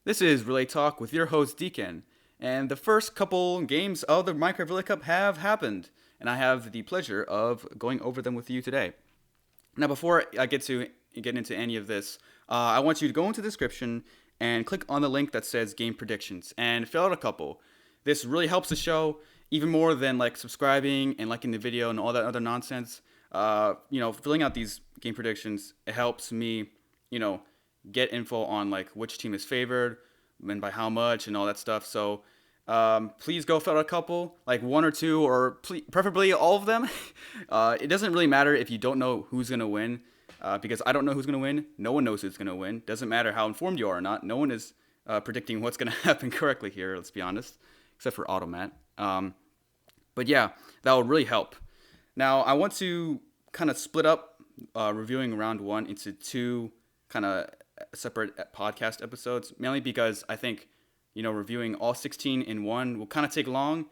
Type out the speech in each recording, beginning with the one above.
This is Relay Talk with your host DKEN, and the first couple games of the Minecraft Relay Cup have happened, and I have the pleasure of going over them with you today. Now, before I get into any of this, I want you to go into the description and click on the link that says Game Predictions and fill out a couple. This really helps the show even more than like subscribing and liking the video and all that other nonsense. Filling out these game predictions, it helps me, get info on like which team is favored and by how much and all that stuff. So please go fill out a couple, like one or two, or preferably all of them. It doesn't really matter if you don't know who's gonna win, because I don't know who's gonna win. No one knows who's gonna win. Doesn't matter how informed you are or not. No one is predicting what's gonna happen correctly here. Let's be honest, except for Automat. But yeah, that will really help. Now I want to kind of split up reviewing round one into two kind of separate podcast episodes, mainly because I think reviewing all 16 in one will kind of take long,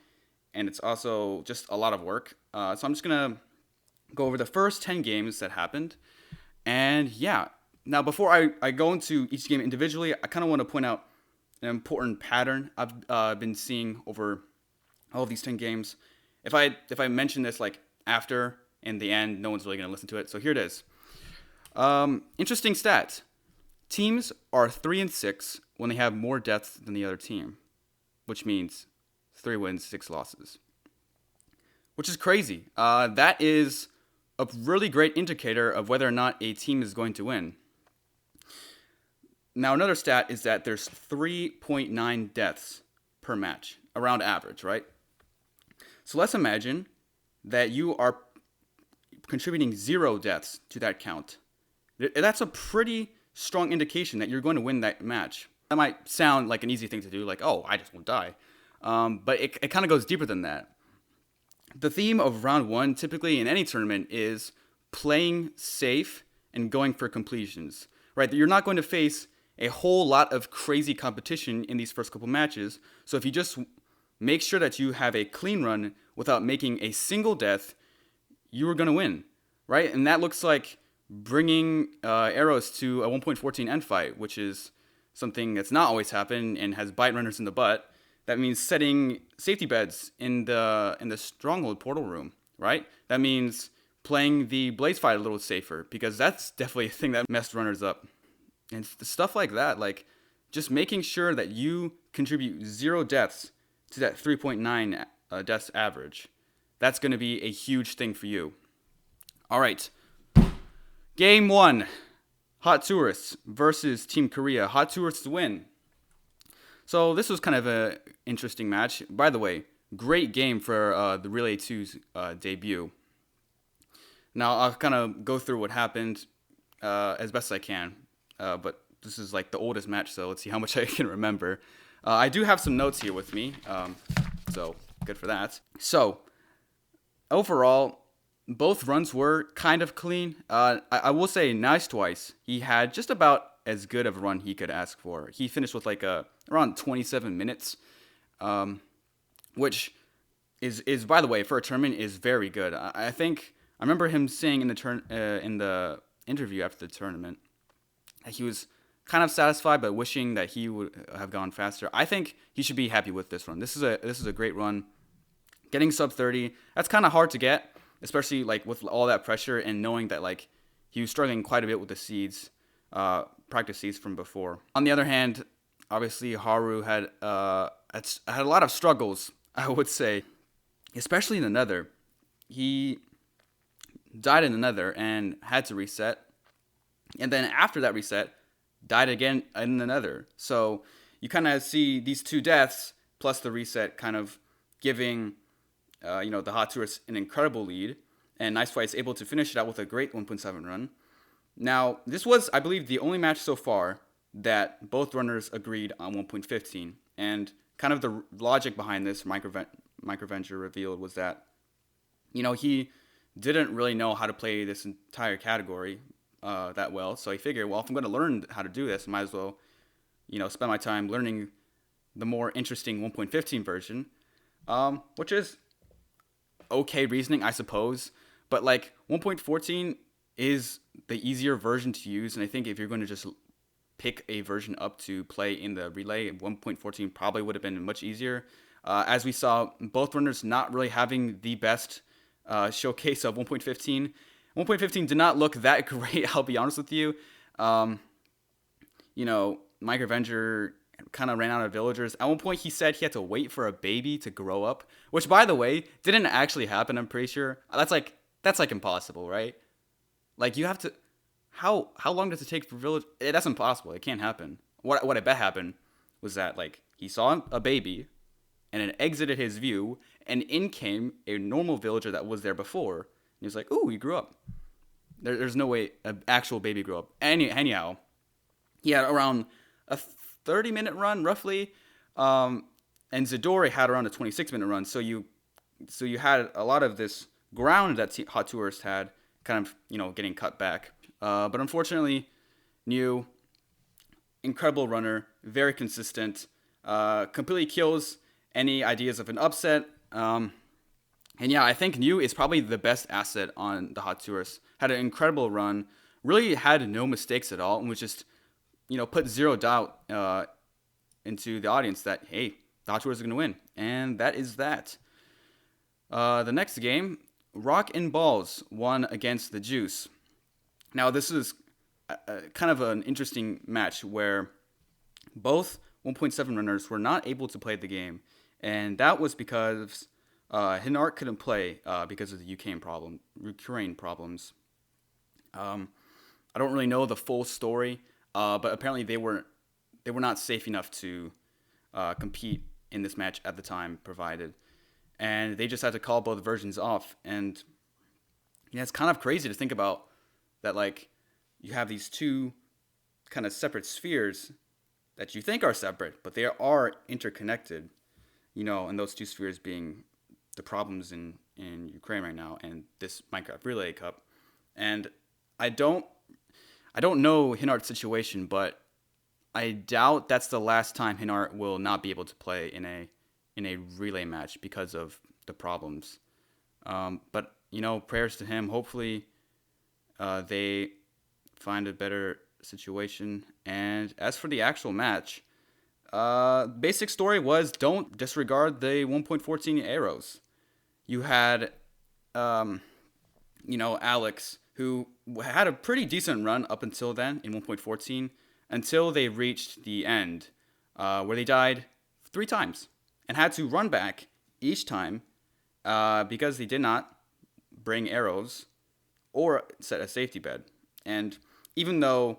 and it's also just a lot of work. So I'm just gonna go over the first 10 games that happened, and yeah. Now before I go into each game individually, I kind of want to point out an important pattern I've been seeing over all of these 10 games. If I mention this like after in the end, no one's really gonna listen to it. So here it is. Interesting stat. Teams are 3-6 when they have more deaths than the other team, which means 3 wins, 6 losses, which is crazy. That is a really great indicator of whether or not a team is going to win. Now, another stat is that there's 3.9 deaths per match, around average, right? So let's imagine that you are contributing 0 deaths to that count. That's a pretty strong indication that you're going to win that match. That might sound like an easy thing to do, like, oh, I just won't die. But it kind of goes deeper than that. The theme of round one, typically in any tournament, is playing safe and going for completions, right? You're not going to face a whole lot of crazy competition in these first couple matches. So if you just make sure that you have a clean run without making a single death, you are going to win, right? And that looks like bringing arrows to a 1.14 end fight, which is something that's not always happened and has bite runners in the butt. That means setting safety beds in the stronghold portal room, right? That means playing the blaze fight a little safer, because that's definitely a thing that messed runners up. And stuff like that, like just making sure that you contribute 0 deaths to that 3.9 deaths average. That's going to be a huge thing for you. All right. Game 1, Hot Tourists versus Team Korea. Hot Tourists win. So this was kind of an interesting match. By the way, great game for the Relay 2's debut. Now I'll kind of go through what happened as best as I can. But this is like the oldest match, so let's see how much I can remember. I do have some notes here with me, so good for that. So overall, both runs were kind of clean. I will say Nice Twice, he had just about as good of a run he could ask for. He finished with like around 27 minutes, which is by the way, for a tournament, is very good. I think I remember him saying in the interview after the tournament that he was kind of satisfied, but wishing that he would have gone faster. I think he should be happy with this run. This is a great run. Getting sub 30, that's kind of hard to get, especially like with all that pressure and knowing that like he was struggling quite a bit with the seeds, practice seeds from before. On the other hand, obviously Haru had a lot of struggles, I would say, especially in the Nether. He died in the Nether and had to reset, and then after that reset, died again in the Nether. So you kind of see these 2 deaths plus the reset kind of giving the Hot Tourists an incredible lead, and Nice Twice able to finish it out with a great 1.7 run. Now, this was, I believe, the only match so far that both runners agreed on 1.15, and kind of the logic behind this, Microventure revealed, was that, he didn't really know how to play this entire category that well, so he figured, well, if I'm going to learn how to do this, I might as well, spend my time learning the more interesting 1.15 version, which is okay reasoning, I suppose, but like 1.14 is the easier version to use, and I think if you're going to just pick a version up to play in the relay. 1.14 probably would have been much easier. As we saw, both runners not really having the best showcase of 1.15. 1.15 did not look that great, I'll be honest with you. Mike Revenger kind of ran out of villagers. At one point, he said he had to wait for a baby to grow up, which, by the way, didn't actually happen, I'm pretty sure. That's like impossible, right? Like, you have to... How long does it take for village... That's impossible. It can't happen. What I bet happened was that, like, he saw a baby, and it exited his view, and in came a normal villager that was there before. And he was like, ooh, he grew up. There's no way an actual baby grew up. Anyhow, he had around a 30-minute run, roughly, and Zadore had around a 26-minute run. So you had a lot of this ground that Hot Tourist had kind of, getting cut back. But unfortunately, New, incredible runner, very consistent, completely kills any ideas of an upset. And yeah, I think New is probably the best asset on the Hot Tourist. Had an incredible run, really had no mistakes at all, and was just, put zero doubt into the audience that, hey, the Hot Tourist is going to win. And that is that. The next game, Rock and Balls won against the Juice. Now, this is kind of an interesting match where both 1.7 runners were not able to play the game. And that was because Hinart couldn't play because of the Ukraine problems. I don't really know the full story, but apparently they were not safe enough to compete in this match at the time provided. And they just had to call both versions off. And it's kind of crazy to think about that, like, you have these two kind of separate spheres that you think are separate, but they are interconnected, and those two spheres being the problems in Ukraine right now and this Minecraft Relay Cup. And I don't know Hinart's situation, but I doubt that's the last time Hinart will not be able to play in a relay match because of the problems. But prayers to him. Hopefully they find a better situation. And as for the actual match, basic story was don't disregard the 1.14 arrows. You had, Alex, who had a pretty decent run up until then in 1.14, until they reached the end, where they died 3 times and had to run back each time because they did not bring arrows or set a safety bed. And even though,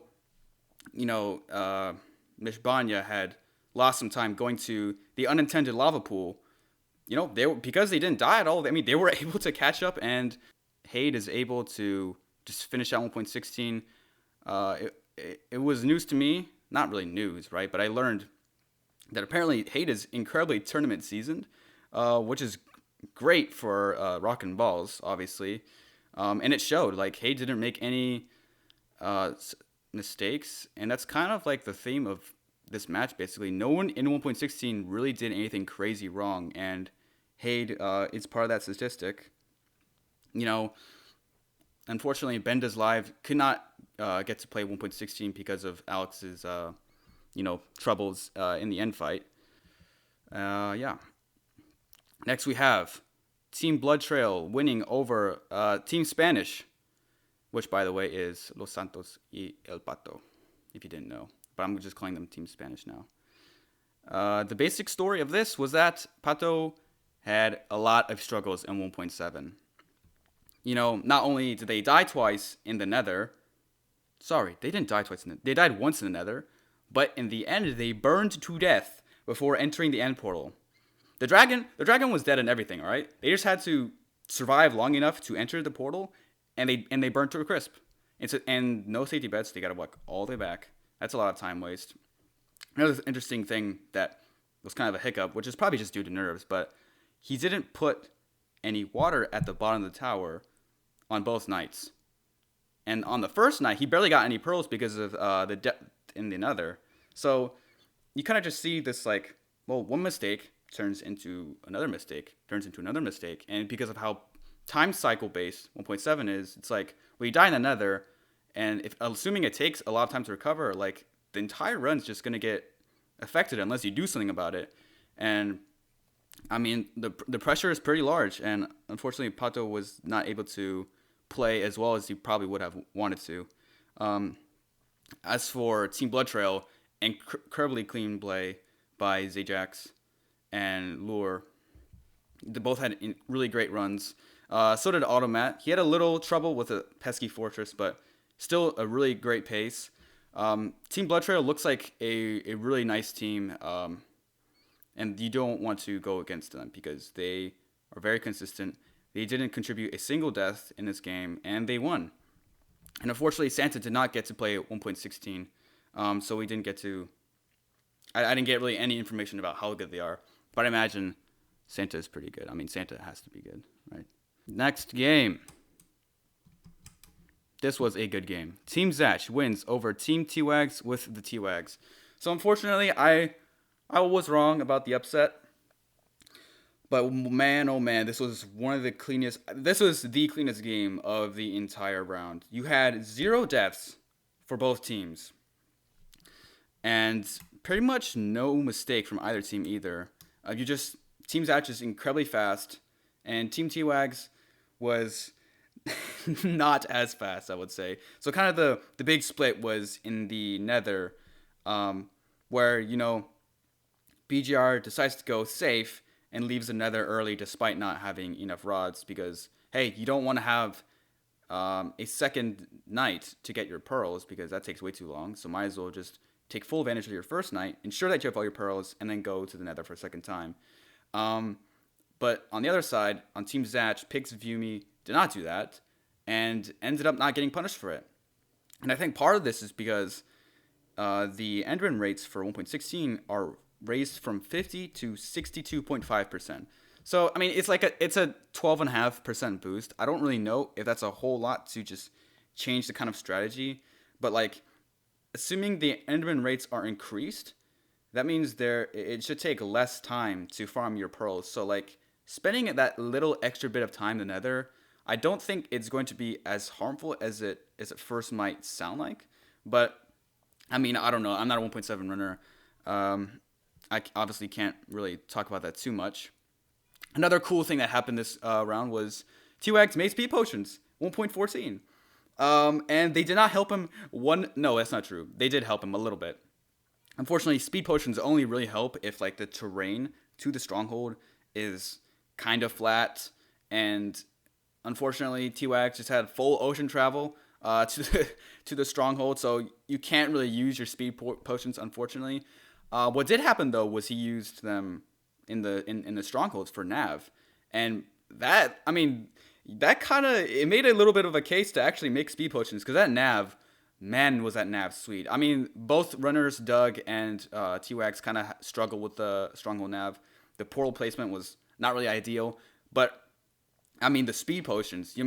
Mishbanya had lost some time going to the unintended lava pool, because they didn't die at all, they were able to catch up, and Hade is able to just finish out 1.16. It was news to me, not really news, right? But I learned that apparently Hade is incredibly tournament seasoned, which is great for Rock and Balls, obviously. And it showed, like, Hade didn't make any mistakes, and that's kind of like the theme of this match, basically. No one in 1.16 really did anything crazy wrong, and Hade is part of that statistic. Unfortunately, Benda's Live could not get to play 1.16 because of Alex's, troubles in the end fight. Yeah. Next we have Team Bloodtrail winning over Team Spanish, which, by the way, is Los Santos y El Pato, if you didn't know. But I'm just calling them Team Spanish now. The basic story of this was that Pato had a lot of struggles in 1.7. Not only did they die twice in the Nether. Sorry, they didn't die twice. They died once in the Nether. But in the end, they burned to death before entering the end portal. The dragon was dead and everything, all right? They just had to survive long enough to enter the portal, and they burned to a crisp. And no safety beds, so they got to walk all the way back. That's a lot of time waste. Another interesting thing that was kind of a hiccup, which is probably just due to nerves, but he didn't put any water at the bottom of the tower on both nights. And on the first night, he barely got any pearls because of the depth in the Nether. So you kind of just see this, like, one mistake turns into another mistake, and because of how time cycle based 1.7 is, it's like, well, you die in the Nether, and assuming it takes a lot of time to recover, like, the entire run's just going to get affected unless you do something about it. And I mean, the pressure is pretty large, and unfortunately, Pato was not able to play as well as he probably would have wanted to. As for Team Bloodtrail, incredibly clean play by Zajax and Lure. They both had really great runs. So did Automat. He had a little trouble with a pesky fortress, but still a really great pace. Team Bloodtrail looks like a really nice team, and you don't want to go against them because they are very consistent. They didn't contribute a single death in this game, and they won. And unfortunately, Santa did not get to play 1.16, so we didn't get to... I didn't get really any information about how good they are, but I imagine Santa is pretty good. I mean, Santa has to be good, right? Next game. This was a good game. Team Zatch wins over Team T-Wags with the T-Wags. So unfortunately, I was wrong about the upset. But man, oh man, this was the cleanest game of the entire round. You had 0 deaths for both teams. And pretty much no mistake from either team either. Team Zatch is incredibly fast, and Team T-Wags was not as fast, I would say. So kind of the big split was in the Nether, where, BGR decides to go safe and leaves the Nether early despite not having enough rods because, hey, you don't want to have a second night to get your pearls because that takes way too long. So might as well just take full advantage of your first night, ensure that you have all your pearls, and then go to the Nether for a second time. But on the other side, on Team Zatch, Pix Viewme did not do that and ended up not getting punished for it. And I think part of this is because the end-run rates for 1.16 are raised from 50 to 62.5%. So, I mean, it's a 12.5% boost. I don't really know if that's a whole lot to just change the kind of strategy, but assuming the end-run rates are increased, that means it should take less time to farm your pearls. So, spending that little extra bit of time in the Nether, I don't think it's going to be as harmful as it first might sound like. But, I mean, I don't know. I'm not a 1.7 runner. I obviously can't really talk about that too much. Another cool thing that happened this round was T-Wags made speed potions, 1.14. And they did not help him No, that's not true. They did help him a little bit. Unfortunately, speed potions only really help if the terrain to the stronghold is kind of flat. And unfortunately, T-Wags just had full ocean travel to the stronghold. So you can't really use your speed potions, unfortunately. What did happen though was he used them in the strongholds for nav, and that kind of it made a little bit of a case to actually make speed potions because that nav, man, was that nav sweet. I mean, both runners, Doug and T-Wags, kind of struggled with the stronghold nav. The portal placement was not really ideal, but I mean the speed potions.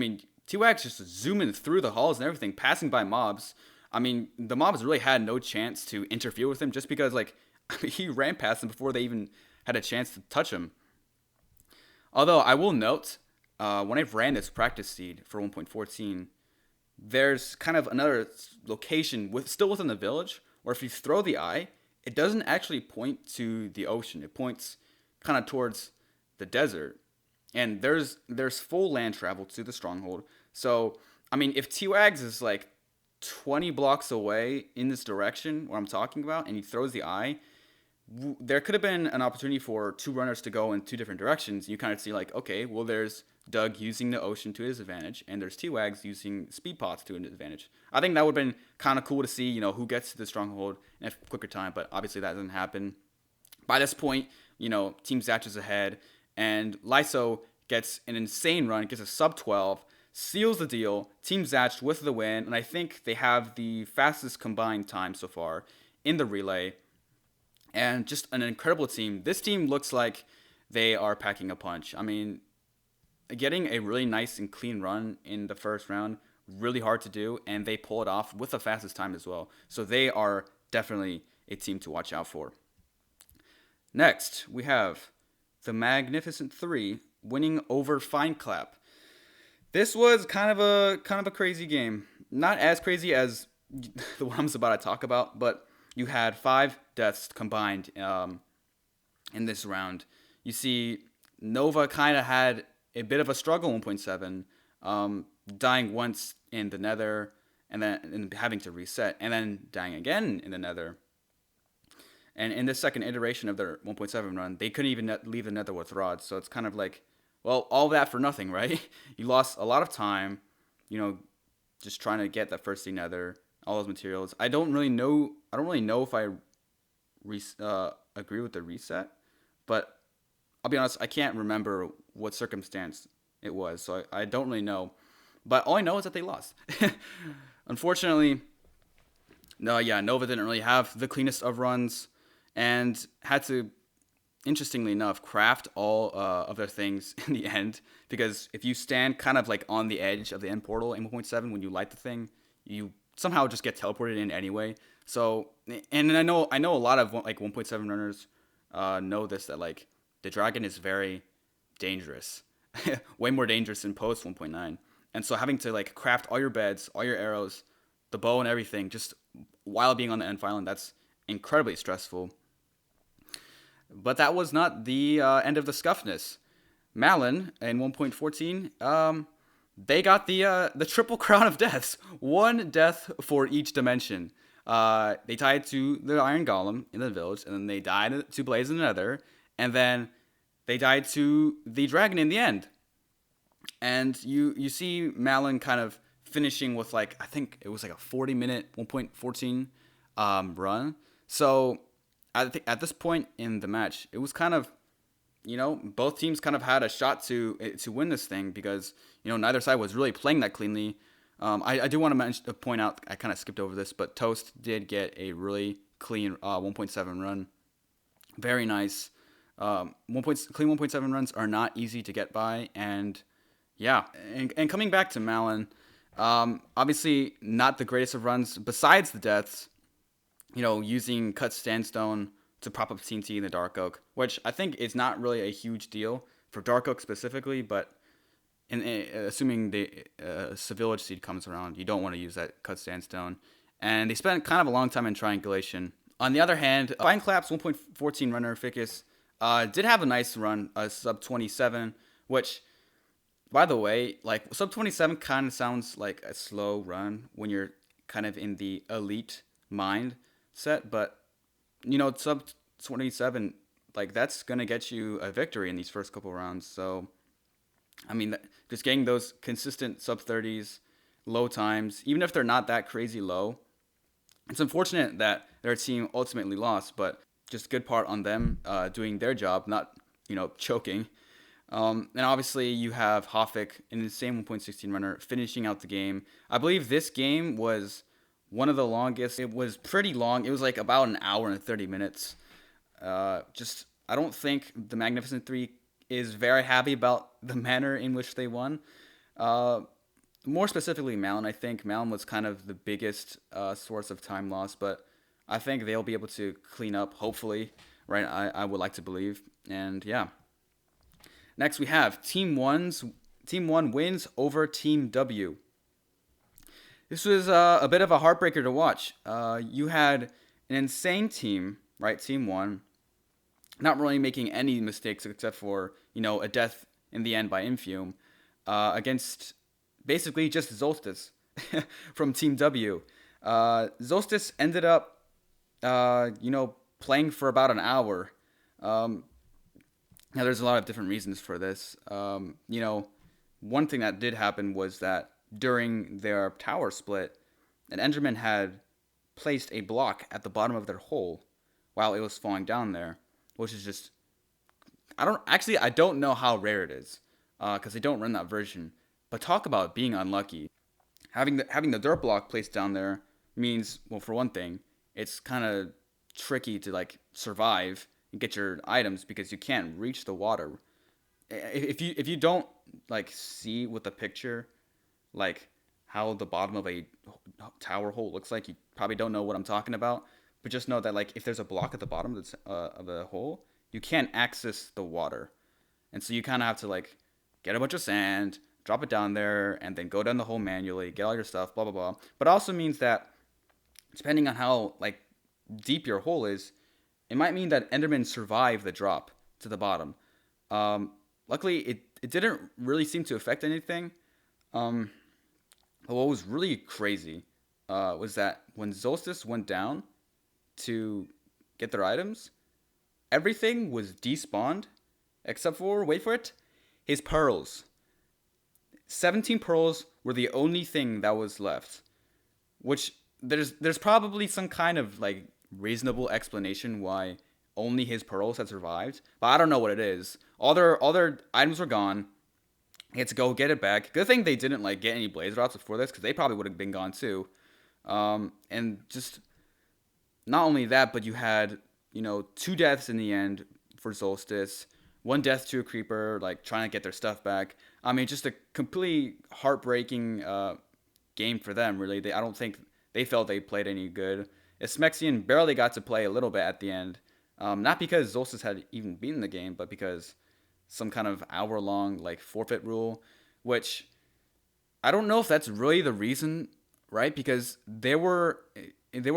T-Wags just zooming through the halls and everything, passing by mobs. I mean, the mobs really had no chance to interfere with him just because he ran past them before they even had a chance to touch him. Although I will note, when I ran this practice seed for 1.14, there's kind of another location still within the village where if you throw the eye, it doesn't actually point to the ocean. It points kind of towards the desert. And there's full land travel to the stronghold. So, I mean, if T-Wags is 20 blocks away in this direction where I'm talking about and he throws the eye, there could have been an opportunity for 2 runners to go in 2 different directions. You kind of see okay, well, there's Doug using the ocean to his advantage, and there's T-Wags using speed pots to his advantage. I think that would have been kind of cool to see, who gets to the stronghold in a quicker time, but obviously that doesn't happen. By this point, Team Zatch is ahead, and Lyso gets an insane run, gets a sub 12, seals the deal, Team Zatch with the win, and I think they have the fastest combined time so far in the relay. And just an incredible team. This team looks like they are packing a punch. I mean, getting a really nice and clean run in the first round, really hard to do, and they pull it off with the fastest time as well. So they are definitely a team to watch out for. Next, we have the Magnificent 3 winning over feinclap. This was kind of a crazy game. Not as crazy as the one I'm about to talk about, but you had 5 deaths combined in this round. You see, Nova kind of had a bit of a struggle in 1.7, dying once in the Nether, and having to reset, and then dying again in the Nether. And in this second iteration of their 1.7 run, they couldn't even leave the Nether with rods. So it's kind of like, well, all that for nothing, right? You lost a lot of time, just trying to get that first Nether, all those materials. I don't really know if I agree with the reset, but I'll be honest, I can't remember what circumstance it was, so I don't really know. But all I know is that they lost. Unfortunately, Nova didn't really have the cleanest of runs and had to, interestingly enough, craft all of their things in the end, because if you stand kind of like on the edge of the end portal in 1.7 when you light the thing, you somehow just get teleported in anyway. So, and I know a lot of like 1.7 runners know this, that like the dragon is very dangerous, way more dangerous than post 1.9. And so having to like craft all your beds, all your arrows, the bow and everything just while being on the end island, that's incredibly stressful. But that was not the end of the scuffness. Malin in 1.14, they got the triple crown of deaths. 1 death for each dimension. They died to the Iron Golem in the village, and then they died to Blaze in the Nether, and then they died to the dragon in the end. And you see Malin kind of finishing with like, I think it was like a 40-minute 1.14 run. So I think at this point in the match, it was kind of, both teams kind of had a shot to win this thing, because neither side was really playing that cleanly. I do want to point out, I kind of skipped over this, but Toast did get a really clean 1.7 run. Very nice. Clean 1.7 runs are not easy to get by, and and coming back to Malin, obviously not the greatest of runs besides the deaths. Using cut sandstone to prop up TNT in the Dark Oak, which I think is not really a huge deal for Dark Oak specifically, but assuming the Village Seed comes around, you don't want to use that cut sandstone. And they spent kind of a long time in triangulation. On the other hand, feinclap's 1.14 runner Ficus did have a nice run, sub 27, which, by the way, like sub 27 kind of sounds like a slow run when you're kind of in the elite mind set, but sub 27, like that's gonna get you a victory in these first couple rounds. So I mean, just getting those consistent sub 30s, low times, even if they're not that crazy low, it's unfortunate that their team ultimately lost, but just good part on them doing their job, not choking. And obviously you have Hofik in the same 1.16 runner finishing out the game. I believe this game was one of the longest. It was pretty long. It was like about an hour and 30 minutes. I don't think the Magnificent Three is very happy about the manner in which they won. More specifically, Malin. I think Malin was kind of the biggest source of time loss, but I think they'll be able to clean up, hopefully, right? I would like to believe. And yeah. Next, we have Team 1 wins over Team W. This was a bit of a heartbreaker to watch. You had an insane team, right? Team 1, not really making any mistakes except for, a death in the end by Infume, against basically just Zolstice from Team W. Zolstice ended up, playing for about an hour. Now, there's a lot of different reasons for this. One thing that did happen was that during their tower split, an Enderman had placed a block at the bottom of their hole while it was falling down there, which is just, I don't know how rare it is, because they don't run that version. But talk about being unlucky. Having the dirt block placed down there means, well, for one thing, it's kind of tricky to like survive and get your items because you can't reach the water. If you don't like see with the picture, like how the bottom of a tower hole looks like, you probably don't know what I'm talking about. But just know that like if there's a block at the bottom of the hole, you can't access the water, and so you kind of have to like get a bunch of sand, drop it down there, and then go down the hole manually, get all your stuff, blah blah blah. But it also means that depending on how like deep your hole is, it might mean that Endermen survive the drop to the bottom. Luckily, it didn't really seem to affect anything. But what was really crazy was that when Solstice went down to get their items, everything was despawned except for, wait for it, his pearls. 17 pearls were the only thing that was left, which there's probably some kind of like reasonable explanation why only his pearls had survived, but I don't know what it is. All their items were gone. He had to go get it back. Good thing they didn't like get any blaze drops before this, because they probably would have been gone too. And just not only that, but you had 2 deaths in the end for Solstice, 1 death to a creeper, like trying to get their stuff back. I mean, just a completely heartbreaking game for them. Really, I don't think they felt they played any good. Smexian barely got to play a little bit at the end, not because Solstice had even beaten the game, but because some kind of hour-long like forfeit rule, which I don't know if that's really the reason, right? Because there were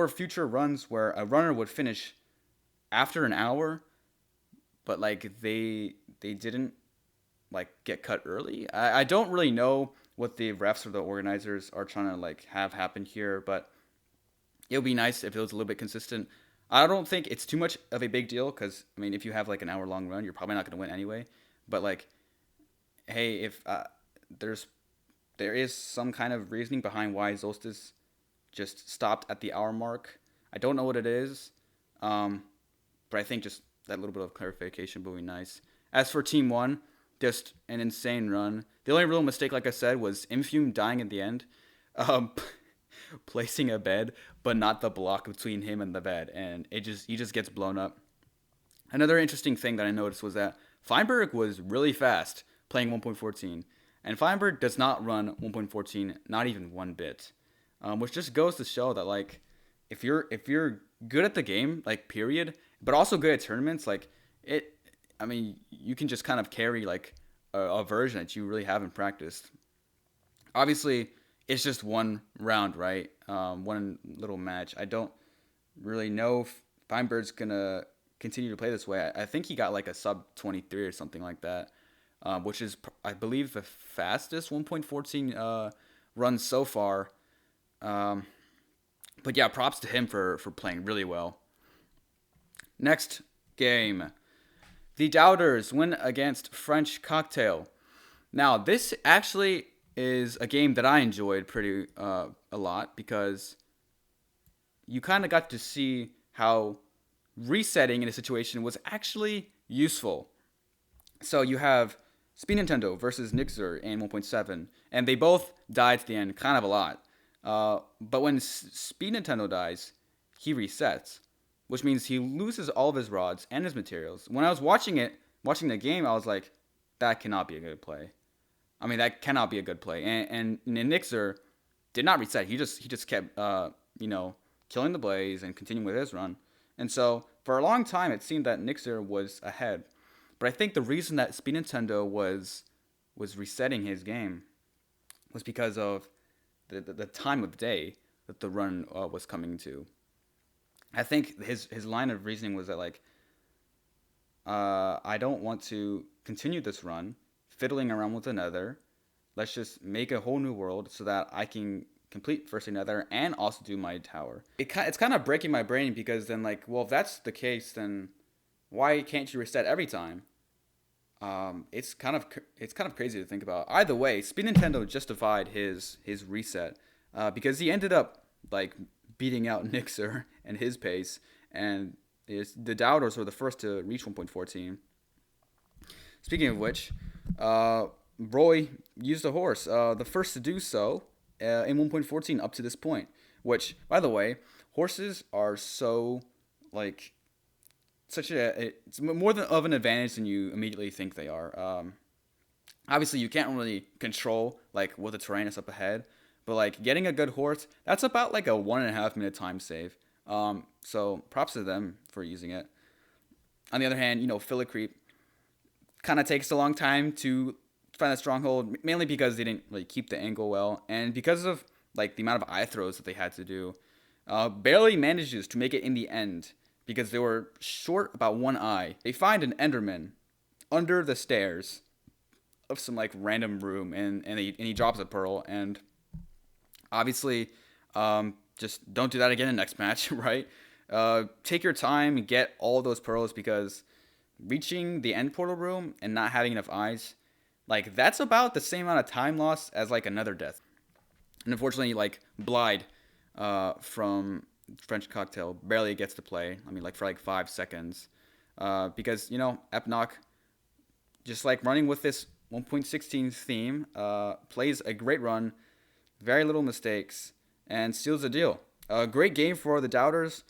future runs where a runner would finish after an hour, but like they didn't like get cut early. I don't really know what the refs or the organizers are trying to like have happen here, but it would be nice if it was a little bit consistent. I don't think it's too much of a big deal, because I mean, if you have like an hour-long run, you're probably not going to win anyway. But like, hey, if there is some kind of reasoning behind why Solstice just stopped at the hour mark. I don't know what it is, but I think just that little bit of clarification would be nice. As for Team 1, just an insane run. The only real mistake, like I said, was Infume dying at the end. Placing a bed, but not the block between him and the bed, and he just gets blown up. Another interesting thing that I noticed was that Feinberg was really fast playing 1.14, and Feinberg does not run 1.14, not even one bit, which just goes to show that like if you're good at the game, like period, but also good at tournaments, like I mean, you can just kind of carry like a version that you really haven't practiced. Obviously, it's just one round, right? One little match. I don't really know if Feinberg's gonna continue to play this way. I think he got like a sub 23 or something like that, which is, I believe, the fastest 1.14 run so far. But yeah, props to him for playing really well. Next game. The Doubters win against French Cocktail. Now, this actually is a game that I enjoyed pretty a lot, because you kind of got to see how resetting in a situation was actually useful. So you have Speed Nintendo versus Nixer in 1.7, and they both died at the end kind of a lot. But when Speed Nintendo dies, he resets, which means he loses all of his rods and his materials. When I was watching the game, I was like, that cannot be a good play. I mean, that cannot be a good play. And Nixer did not reset. He just kept, killing the Blaze and continuing with his run. And so for a long time, it seemed that Nixer was ahead. But I think the reason that Speed Nintendo was resetting his game was because of the time of day that the run was coming to. I think his line of reasoning was that like, I don't want to continue this run fiddling around with the Nether. Let's just make a whole new world so that I can complete first Nether and also do my tower. It's kind of breaking my brain, because then like, well, if that's the case, then why can't you reset every time? It's kind of crazy to think about. Either way, Speed Nintendo justified his reset, because he ended up like beating out Nixer and his pace, and the Doubters were the first to reach 1.14. Speaking of which, Roy used a horse, the first to do so in 1.14 up to this point. Which, by the way, horses are so like it's more of an advantage than you immediately think they are. Obviously, you can't really control like what the terrain is up ahead, but like getting a good horse, that's about like a 1.5 minute time save. So props to them for using it. On the other hand, Philly Creep kind of takes a long time to find that stronghold, mainly because they didn't really keep the angle well, and because of like the amount of eye throws that they had to do. barely manages to make it in the end because they were short about one eye. They find an Enderman under the stairs of some like random room, and he drops a pearl. And obviously, just don't do that again in the next match, right? Take your time and get all those pearls, because reaching the end portal room and not having enough eyes, like, that's about the same amount of time loss as like another death. And unfortunately, like, Blide from French Cocktail barely gets to play. I mean, like, for like 5 seconds, because, you know, Epnoc, just like running with this 1.16 theme, plays a great run, very little mistakes, and seals the deal. A great game for the doubters.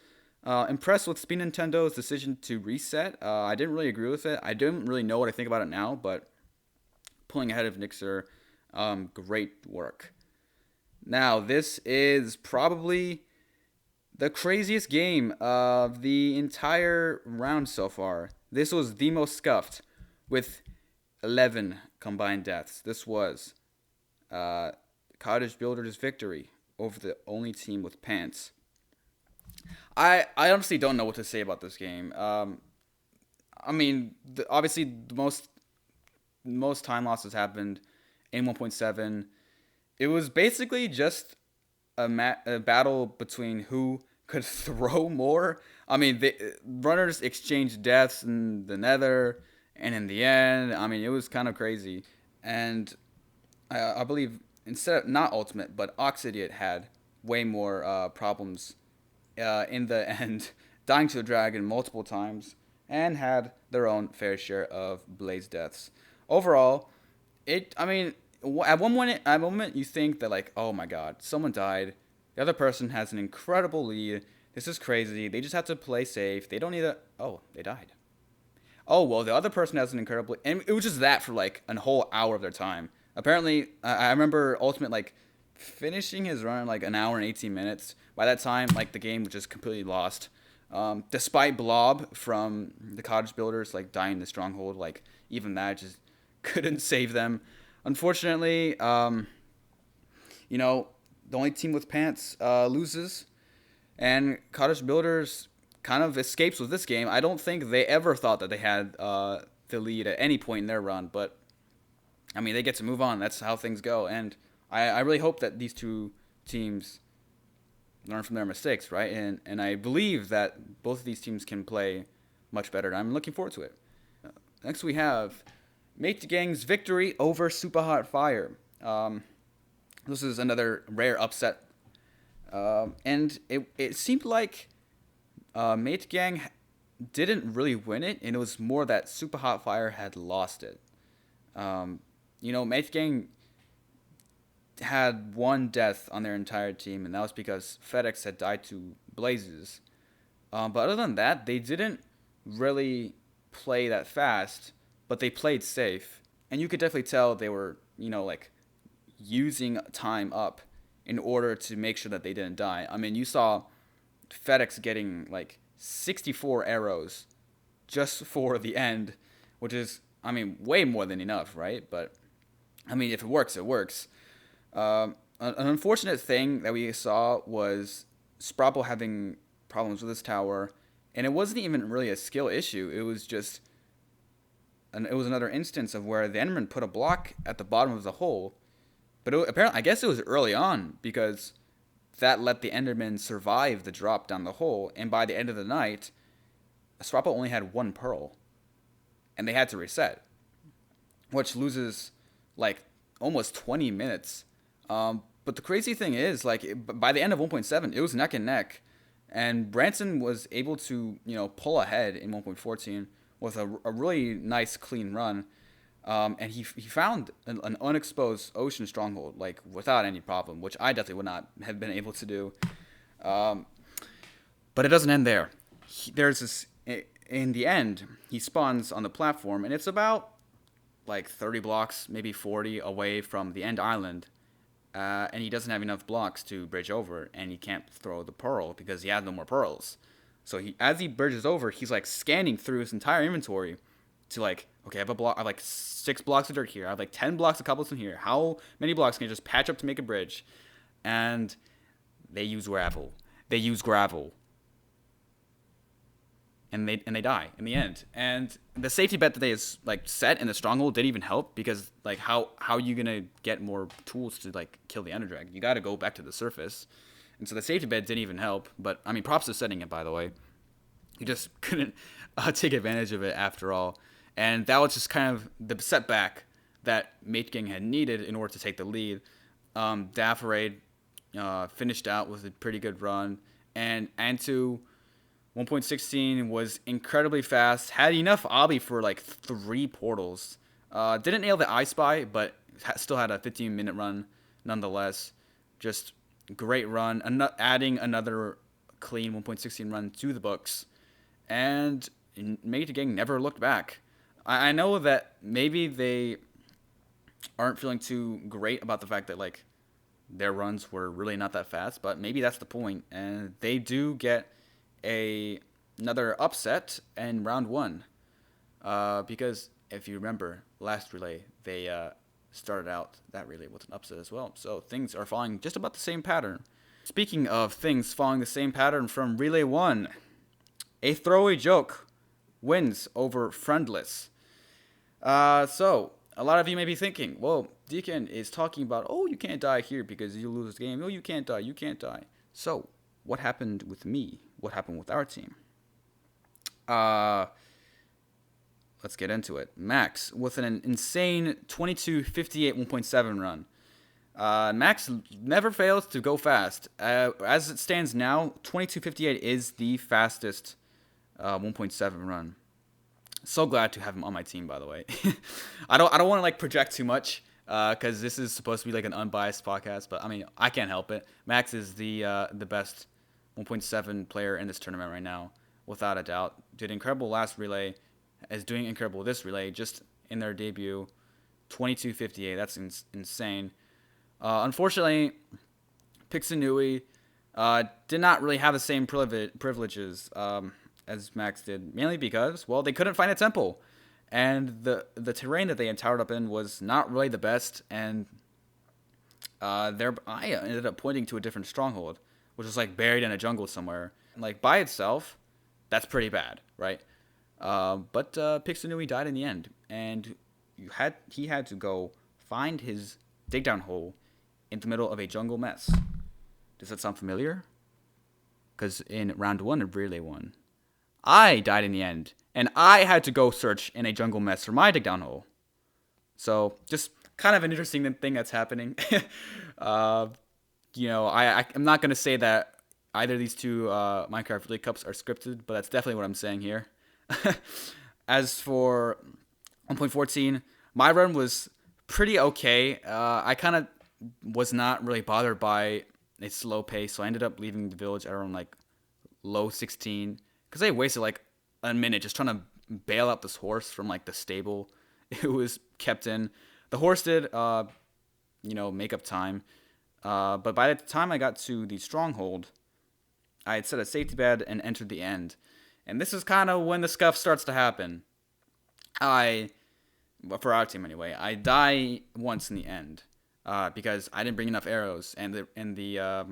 Impressed with Speed Nintendo's decision to reset. I didn't really agree with it. I didn't really know what I think about it now, but pulling ahead of Nixer, great work. Now, this is probably the craziest game of the entire round so far. This was the most scuffed, with 11 combined deaths. This was Cottage Builder's victory over the only team with pants. I honestly don't know what to say about this game. I mean, obviously the most time losses happened in 1.7. It was basically just a battle between who could throw more. I mean, the runners exchanged deaths in the Nether, and in the end, I mean, it was kind of crazy. And I believe, instead of not Ultimate, but Oxidiate had way more problems in the end, dying to the dragon multiple times, and had their own fair share of Blaze deaths. Overall, I mean, at one moment you think that, like, oh my god, someone died. The other person has an incredible lead. This is crazy. They just have to play safe. They don't need a... Oh, they died. Oh, well, the other person has an incredible... And it was just that for, like, a whole hour of their time. Apparently, I remember Ultimate, like, finishing his run in, like, an hour and 18 minutes. By that time, like, the game was just completely lost. Despite Blob from the Cottage Builders, like, dying in the Stronghold, like, even that just couldn't save them. Unfortunately, you know, the only team with pants loses, and Cottage Builders kind of escapes with this game. I don't think they ever thought that they had the lead at any point in their run, but I mean, they get to move on. That's how things go, and I really hope that these two teams learn from their mistakes, right? And I believe that both of these teams can play much better, and I'm looking forward to it. Next we have Mate Gang's victory over Super Hot Fire. This is another rare upset. And it seemed like Mate Gang didn't really win it, and it was more that Super Hot Fire had lost it. You know, Mate Gang had one death on their entire team, and that was because FedEx had died to Blazes. But other than that, they didn't really play that fast, but they played safe. And you could definitely tell they were, you know, like, using time up in order to make sure that they didn't die. I mean, you saw FedEx getting, like, 64 arrows just for the end, which is, I mean, way more than enough, right? But, I mean, if it works, it works. An unfortunate thing that we saw was Sprapple having problems with his tower, and it wasn't even really a skill issue. It was just... And it was another instance of where the Enderman put a block at the bottom of the hole. But apparently, I guess it was early on, because that let the Enderman survive the drop down the hole. And by the end of the night, Sprapple only had one pearl. And they had to reset, which loses, like, almost 20 minutes. But the crazy thing is, like, by the end of 1.7, it was neck and neck. And Branson was able to, you know, pull ahead in 1.14 with a really nice, clean run. And he found an unexposed ocean stronghold, like, without any problem, which I definitely would not have been able to do. But it doesn't end there. There's this... In the end, he spawns on the platform, and it's about, like, 30 blocks, maybe 40 away from the end island. And he doesn't have enough blocks to bridge over, and he can't throw the pearl because he has no more pearls. So as he bridges over, he's, like, scanning through his entire inventory to, like, okay, I have like 6 blocks of dirt here. I have, like, 10 blocks of cobblestone here. How many blocks can I just patch up to make a bridge? And they use gravel. they use gravel. And they die in the end. And the safety bet that they like set in the stronghold didn't even help, because like how are you gonna get more tools to like kill the ender dragon? You got to go back to the surface, and so the safety bet didn't even help. But I mean, props to setting it, by the way. You just couldn't take advantage of it after all, and that was just kind of the setback that MateGang had needed in order to take the lead. Dafferaid finished out with a pretty good run, and Antu 1.16 was incredibly fast. Had enough obby for like 3 portals. Didn't nail the I Spy, but still had a 15-minute run nonetheless. Just great run. Adding another clean 1.16 run to the books. And MateGang never looked back. I know that maybe they aren't feeling too great about the fact that like their runs were really not that fast, but maybe that's the point. And they do get another upset in round 1, because if you remember last relay, they started out that relay with an upset as well. So things are following just about the same pattern. Speaking of things following the same pattern from relay 1, a throwaway joke wins over Friendless. So a lot of you may be thinking, well, DKEN is talking about, oh, you can't die here because you lose this game. Oh, you can't die. So what happened with me? What happened with our team? Let's get into it. Max with an insane 22:58 1.7 run. Max never fails to go fast. As it stands now, 22:58 is the fastest 1.7 run. So glad to have him on my team, by the way. I don't want to like project too much, because this is supposed to be like an unbiased podcast, but I mean, I can't help it. Max is the best 1.7 player in this tournament right now, without a doubt. Did incredible last relay, is doing incredible this relay, just in their debut. 22:58, that's insane. Unfortunately, Pixinui did not really have the same privileges as Max did, mainly because, well, they couldn't find a temple. And the terrain that they had towered up in was not really the best, and their eye ended up pointing to a different stronghold, which was like buried in a jungle somewhere. And like by itself, that's pretty bad, right? But Pixinui died in the end, and he had to go find his dig down hole in the middle of a jungle mess. Does that sound familiar? Because in round 1 of Relay 1, I died in the end, and I had to go search in a jungle mess for my dig down hole. So just kind of an interesting thing that's happening. I'm not going to say that either of these two Minecraft Relay Cups are scripted, but that's definitely what I'm saying here. As for 1.14, my run was pretty okay. I kind of was not really bothered by its slow pace, so I ended up leaving the village at around like low 16, because I wasted like a minute just trying to bail out this horse from like the stable it was kept in. The horse did, make up time. But by the time I got to the stronghold, I had set a safety bed and entered the end. And this is kind of when the scuff starts to happen. For our team anyway, I die once in the end because I didn't bring enough arrows, and the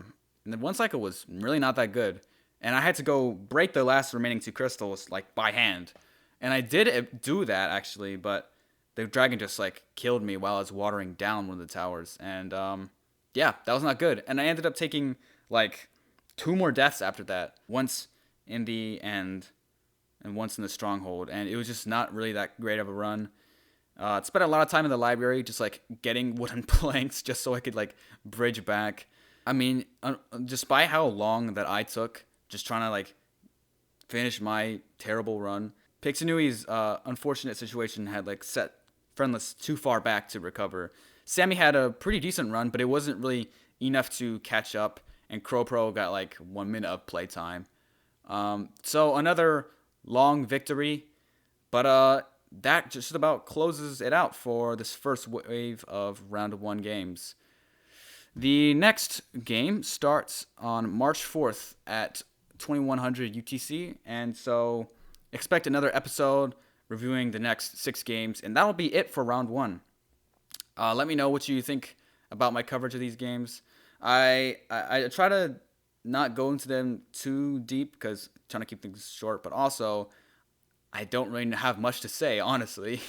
one cycle was really not that good, and I had to go break the last remaining 2 crystals like by hand, and I did do that actually, but the dragon just like killed me while I was watering down one of the towers, and that was not good, and I ended up taking like 2 more deaths after that, once in the end and once in the stronghold, and it was just not really that great of a run. Spent a lot of time in the library just like getting wooden planks just so I could like bridge back. I mean, despite how long that I took just trying to like finish my terrible run, Pixinui's unfortunate situation had like set Friendless too far back to recover. Sammy had a pretty decent run, but it wasn't really enough to catch up, and CrowPro got like 1 minute of playtime. So another long victory, but that just about closes it out for this first wave of round 1 games. The next game starts on March 4th at 2100 UTC, and so expect another episode reviewing the next 6 games, and that'll be it for round 1. Let me know what you think about my coverage of these games. I try to not go into them too deep because trying to keep things short, but also I don't really have much to say, honestly.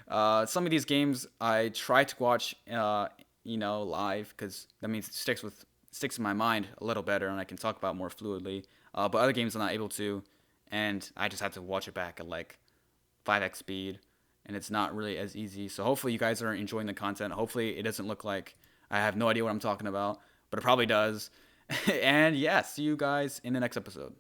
Some of these games I try to watch, live because that means it sticks in my mind a little better and I can talk about more fluidly. But other games I'm not able to, and I just have to watch it back at like 5x speed, and it's not really as easy. So hopefully you guys are enjoying the content. Hopefully it doesn't look like I have no idea what I'm talking about, but it probably does. And yeah, see you guys in the next episode.